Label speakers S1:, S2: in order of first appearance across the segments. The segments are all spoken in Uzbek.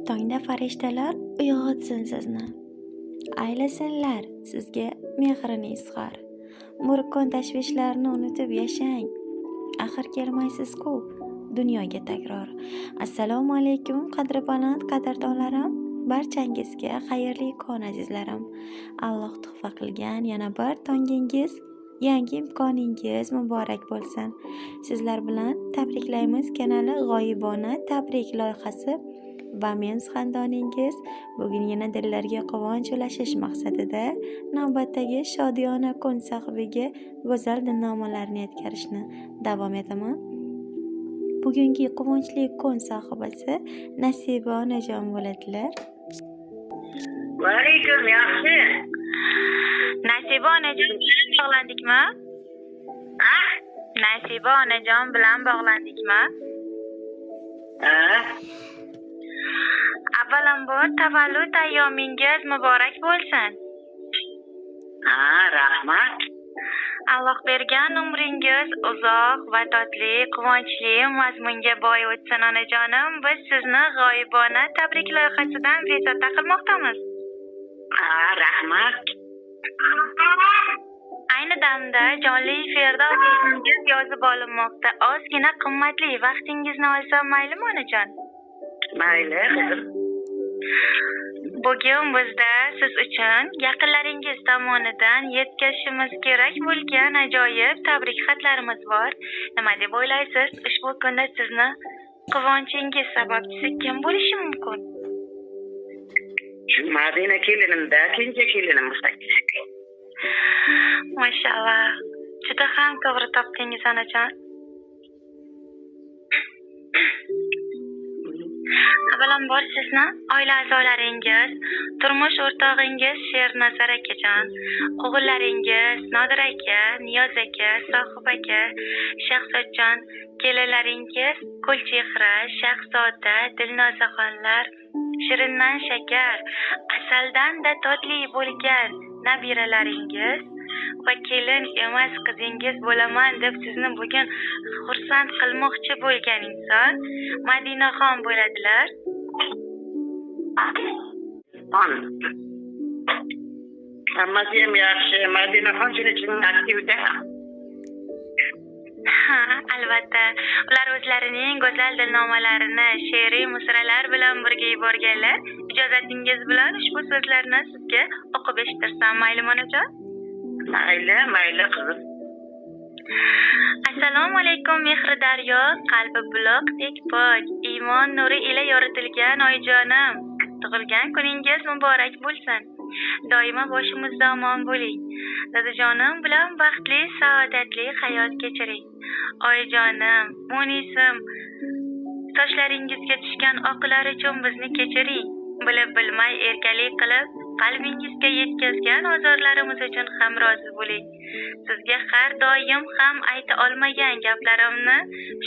S1: Tongda farishtalar uyg'otsin sizni. Aylasinlar sizga mehrini izhor. Bir kun tashvishlarni unutib yashang. Axir kelmaysiz-ku dunyoga takror. Assalomu alaykum qadri baland qadrdonlarim. Barchangizga xayrli kun azizlarim. Alloh tuhfa qilgan yana bir tongingiz, yangi imkoningiz muborak bo'lsin. Sizlar bilan tabriklaymiz kanali g'oyibona tabrik loyihasi va men suxandoningiz bugun yana dillarga quvonch ulashish maqsadida navbatdagi shodiyona kun sohibiga go'zal dilnomalarni yetkazishni davom etaman. Bugungi quvonchli kun sohibasi Nasiba onajon bo'ladilar.
S2: Va alaykum, yaxshi.
S3: Nasiba onajon bilan bog'landikmi?
S2: Ha?
S3: Nasiba onajon bilan bog'landikmi?
S2: Ha?
S3: Avvalambor tavallud ayyomingiz muborak bo'lsin.
S2: Ha, rahmat.
S3: Alloh bergan umringiz uzoq va totli, quvonchli mazmunga boy o'tsin onajonim. Biz sizni g'oyibona tabrik loyihasidan bezovta qilmoqdamiz.
S2: Ha, rahmat.
S3: Ayni damda jonli efirda ovozingiz yozib olinmoqda. Ozgina qimmatli vaqtingizni olsam maylimi onajon?
S2: Mayli, qizim.
S3: Bugun bizda siz uchun yaqinlaringiz tomonidan yetkazishimiz kerak bo'lgan ajoyib tabrik xatlarimiz bor. Nima deb o'ylaysiz? Ushbu kunda sizni quvonchingiz sababchisi kim bo'lishi mumkin?
S2: Shu Madina kelinimda, kenja kelinim mustaqil.
S3: Mashallah. Juda ham to'g'ri topdingiz onajon. Avvalambor sizni oila a'zolaringiz, turmush o'rtog'ingiz Shernazar akajon, o'g'illaringiz Nodir aka, Niyoz aka, Sohib aka, Shahzodjon, kelinlaringiz Gulchehra, Shahzoda, Dilnozaxonlar, shirindan shakar, asaldan-da totli bo'lgan nabiralaringiz va kelin emas qizingiz bo'laman deb sizni bugun xursand qilmoqchi bo'lgan inson Madinaxon bo'ladilar.
S2: Hammasi ham yaxshi. Madinaxon shuning uchun aktivda.
S3: Ha, albatta. Ular o'zlarining go'zal dilnomalarini she'riy misralar bilan birga yuborganlar. Ijozatingiz bilan ushbu so'zlarni sizga o'qib eshittirsam maylimi onajon?
S2: Mayli qizim.
S3: Assalomu alaykum mehri daryo, qalbi buloqdek pok, iymon nuri ila yoritilgan oyijonim. Tug'ilgan kuningiz muborak bo'lsin. Doimo boshimizda omon bo'ling. Dadajonim bilan baxtli, saodatli hayot kechiring. Oyijonim, Munisim, sochlaringizga tushgan oqlar uchun bizni kechiring. Bilib bilmay erkalik qilib qalbingizga yetkazgan ozorlarimiz uchun ham rozi bo'ling. Sizga har doim ham ayta olmagan gaplarimni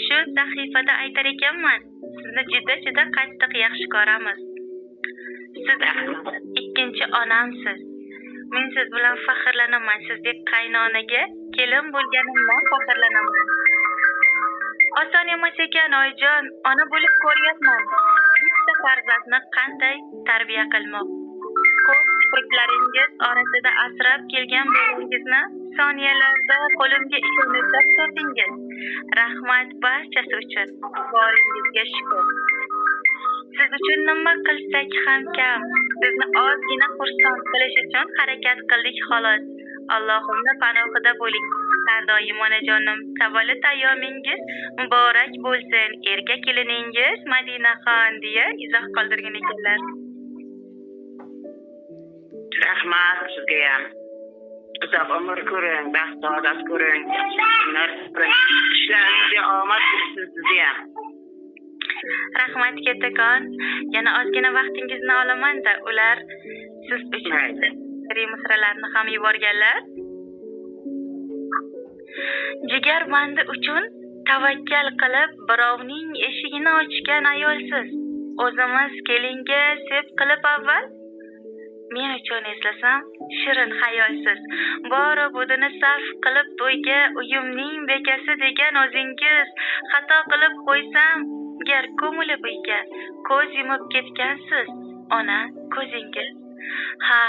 S3: shu sahifada aytar ekanman. Sizni juda qattiq yaxshi ko'ramiz. Siz ikkinchi onamsiz. Men siz bilan faxrlanaman. Sizdek qaynonaga kelin bo'lganimdan faxrlanaman. Oson emas ekan oyijon, ona bo'lib ko'ryapman. Bitta farzandni qanday tarbiya qilmoq. Ko'p kipriklaringiz orasida asrab kelgan bolangizni soniyalarda qo'limga ishonib turdingiz. Rahmat barchasi uchun. Boringizga shukr. Siz uchun nima qilsak ham kam. Sizni ozgina xursand qilish uchun harakat qildik xolos. Allohimning panohida bo'ling. Har doim onajonim, tavallud ayyomingiz muborak bo'lsin. Erka keliningiz Madinaxon deya izoh qoldirgan ekanlar.
S2: Rahmat sizga ham. Uzoq umr ko'ring, baxt saodat ko'ring. Ishlaringizga omad bersin sizga ham.
S3: Rahmat kattakon. Yana ozgina vaqtingizni olaman-da, ular siz uchun misralarni ham yuborganlar. Jigar bandi uchun tavakkal qilib birovning eshigini ochgan ayolsiz. O'zimiz kelinga sep qilib avval men uchun eslasam shirin xayolsiz. Bori budini sarf qilib to'yga uyimning bekasi degan o'zingiz xato qilib qo'ysam gar ko'ngli buyga ko'z yumib ketgansiz, ona ko'zingiz. Ha,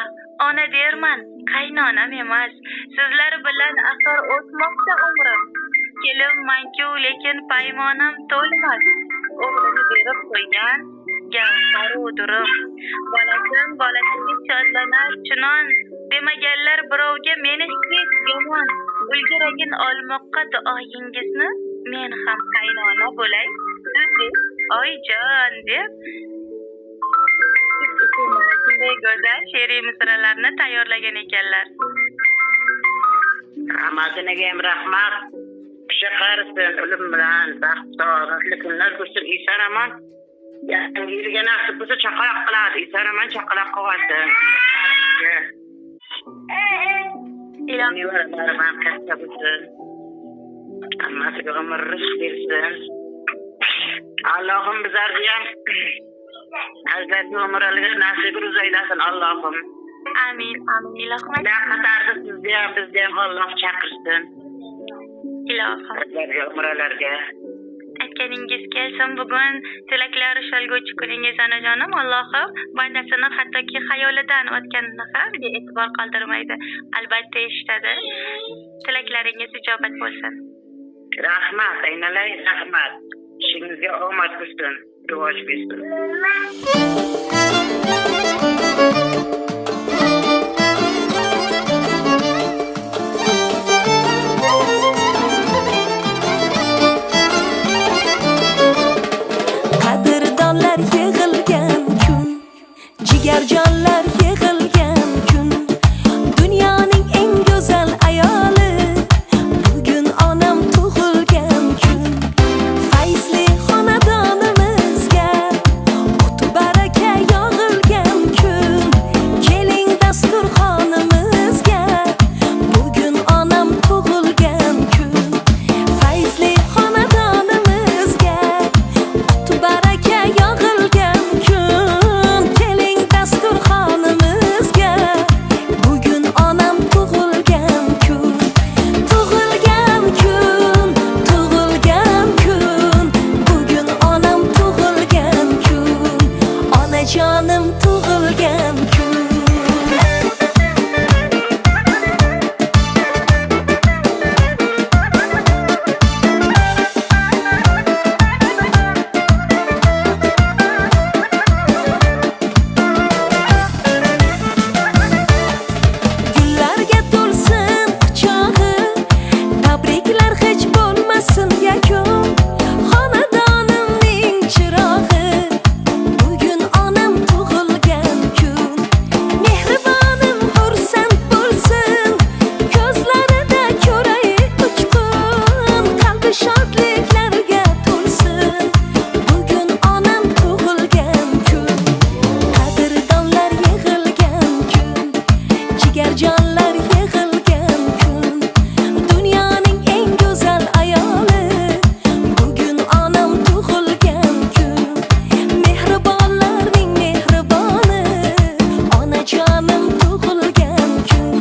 S3: ona derman, qaynonam emas. Sizlar bilan axir o'tmoqda umrim. Kelinman-ku, lekin paymonam to'lmas. O'g'lini berib qo'ygan gavharudurim. Bolasiga shodlanar chunon. Demaganlar birovga meni hech yomon. Ulguragin olmoqqa duoyingizni, men ham qaynona bo'lay. Siz oyijon deb shunday go'zal she'riy misralarni tayyorlagan ekanlar.
S2: Rahmatiniga ham rahmat. Kisha qarisin, o'lim bilan baxt saodatli kunlar ko'rsin. Isaraman. Yangi yilga nasib bo'lsa chaqaloq qiladi. Isaraman chaqaloq qilsin. Ilohim ham katta bo'lsin. Hammasiga umr rizq bersin. Allohim bizlarga ham azizli umrlarga nasib aylasin Allohim.
S3: Amin, amin ilohim.
S2: Qatarda sizga ham bizga ham Alloh chaqirsin.
S3: Ilohim.
S2: Azizli umrlarga.
S3: Aytganingiz kelsin, bugun tilaklar ushalguvchi kuningiz onajonim. Allohim bandasini hattoki xayolidan o'tganini ham e'tibor qoldirmaydi. Albatta eshitadi. Tilaklaringiz ijobat bo'lsin.
S2: Rahmat, aynalay rahmat. İşinizga omad bo'lsin, rivoj bersin.
S4: Qadrdonlar yig'ilgan kun, jigarjonlar yig'ilgan kun, dunyoning eng go'zal ayoli bugun onam tug'ilgan kun. Fayzli xonadonimizga qutu baraka yog'ilgan kun. Keling dasturxonimizga bugun onam tug'ilgan kun. Fayzli xonadonimizga qutu baraka yog'ilgan kun. Keling dasturxonimizga bugun onam tug'ilgan kun. Tug'ilgan kun, tug'ilgan kun, bugun onam tug'ilgan kun. Onajonim tug'ilgan kun. Gullarga to'lsin quchog'i, tabriklar hech bo'lmasin yakun. Xonadonimning chirog'i, bugun onam tug'ilgan kun. Mehribonim xursand bo'lsin, ko'zlarida ko'ray uchqun. Qalbi shodliklarga to'lsin, bugun onam tug'ilgan kun. Qadrdonlar yig'ilgan kun, jigarjonlar yig'ilgan kun, dunyoning eng go'zal ayoli bugun onam tug'ilgan kun. Mehribonlarning mehriboni onajonim tug'ilgan kun.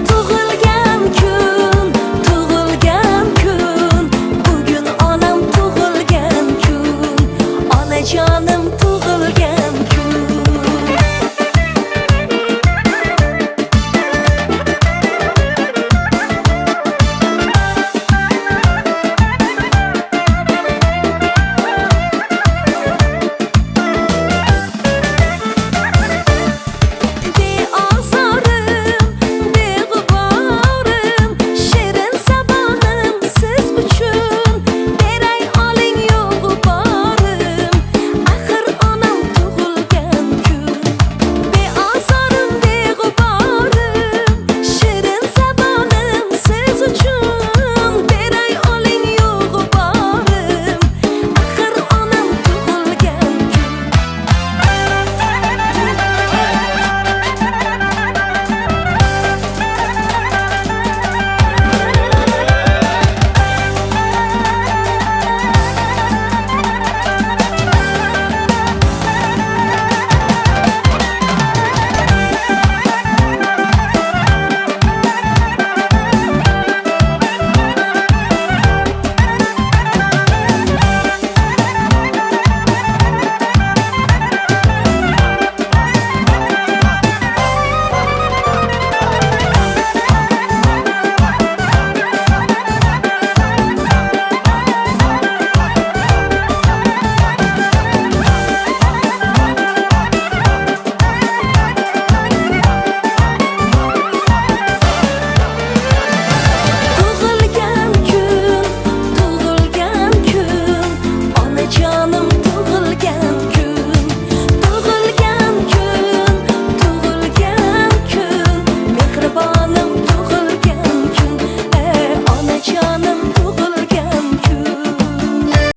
S4: Tug'ilgan kun, tug'ilgan kun, bugun onam tug'ilgan kun. Onajonim